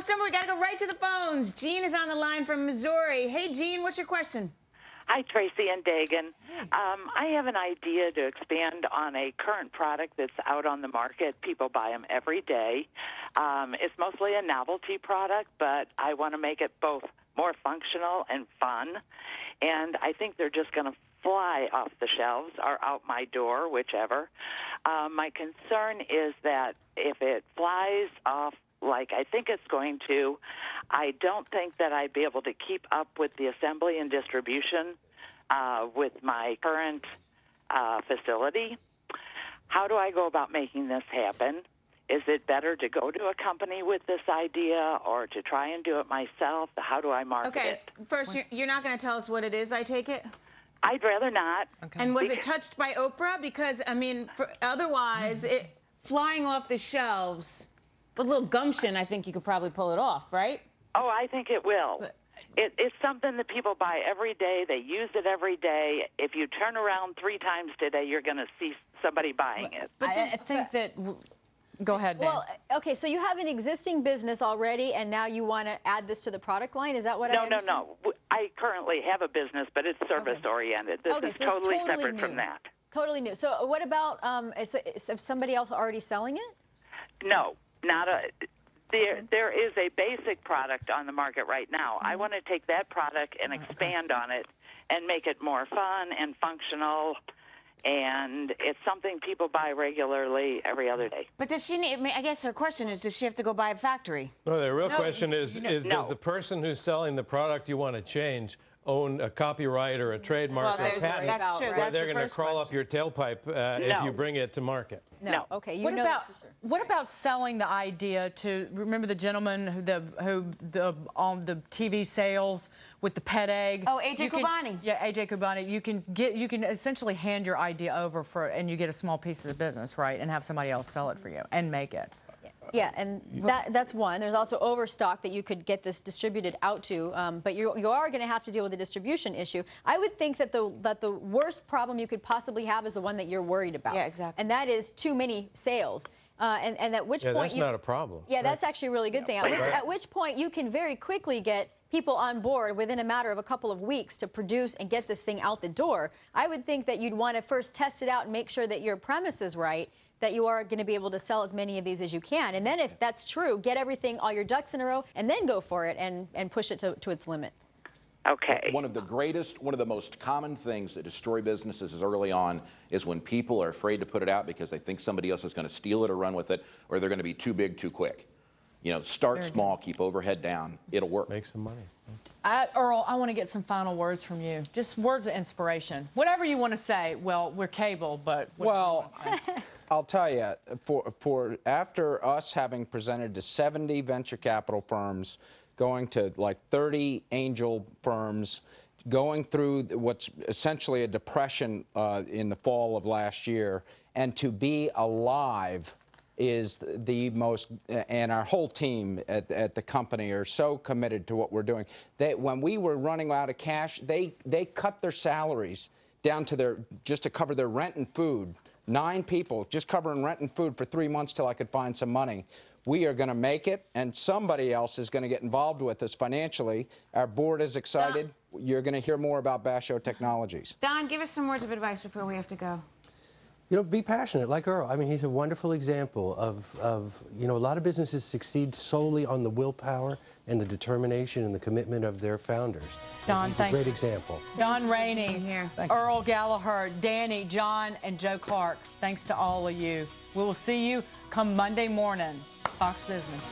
Summer, we got to go right to the phones. Jean is on the line from Missouri. Hey, Jean, what's your question? Hi, Tracy and Dagan. I have an idea to expand on a current product that's out on the market. People buy them every day. It's mostly a novelty product, but I want to make it both more functional and fun. And I think they're just going to fly off the shelves or out my door, whichever. My concern is that if it flies off like I think it's going to, I don't think that I'd be able to keep up with the assembly and distribution with my current facility. How do I go about making this happen? Is it better to go to a company with this idea or to try and do it myself? How do I market it? Okay, first, you're not going to tell us what it is, I take it? I'd rather not. Okay. And was it touched by Oprah? Because, I mean, otherwise, flying off the shelves, with a little gumption, I think you could probably pull it off, right? Oh, I think it will. It's something that people buy every day. They use it every day. If you turn around 3 times today, you're going to see somebody buying it. But I think that... Go ahead, Dan. Well, okay, so you have an existing business already, and now you want to add this to the product line? Is that what I understand? No. I currently have a business, but it's service-oriented. This is totally separate new. from that. Totally new. So what about, is somebody else already selling it? No, not a... There is a basic product on the market right now. I want to take that product and expand on it and make it more fun and functional, and it's something people buy regularly every other day. But does she need, I guess her question is, does she have to go buy a factory? No, the real question is does the person who's selling the product you want to change own a copyright or a trademark or a patent? That's true. Where they're going to crawl up your tailpipe if you bring it to market? No. Okay. What about selling the idea to, remember the gentleman who on the TV sales with the pet egg? Oh, A.J. Kubani. Yeah, A.J. Kubani. You can essentially hand your idea over and you get a small piece of the business, right? And have somebody else sell it for you and make it. Yeah, and that's one. There's also overstock that you could get this distributed out to, but you are going to have to deal with the distribution issue. I would think that the worst problem you could possibly have is the one that you're worried about. Yeah, exactly. And that is too many sales. And at which point that's not a problem. Yeah, that's actually a really good thing. At which point you can very quickly get people on board within a matter of a couple of weeks to produce and get this thing out the door. I would think that you'd want to first test it out and make sure that your premise is right, that you are going to be able to sell as many of these as you can. And then if that's true, get all your ducks in a row, and then go for it and push it to its limit. Okay. One of the most common things that destroy businesses is early on is when people are afraid to put it out because they think somebody else is going to steal it or run with it, or they're going to be too big too quick. You know, start small, keep overhead down. It'll work. Make some money. Earl, I want to get some final words from you. Just words of inspiration. Whatever you want to say. Well, we're cable, but... Well, I'll tell you, for after us having presented to 70 venture capital firms, going to like 30 angel firms, going through what's essentially a depression in the fall of last year, and to be alive is the most, and our whole team at the company are so committed to what we're doing. When we were running out of cash, they cut their salaries down to just to cover their rent and food. 9 people just covering rent and food for 3 months till I could find some money. We are going to make it, and somebody else is going to get involved with us financially. Our board is excited. You're going to hear more about Basho Technologies. Don, give us some words of advice before we have to go. You know, be passionate, like Earl. I mean, he's a wonderful example of you know, a lot of businesses succeed solely on the willpower and the determination and the commitment of their founders. Don, he's a great example. Don Rainey, Earl Galleher, Danny, John, and Joe Clark, thanks to all of you. We will see you come Monday morning. Fox Business.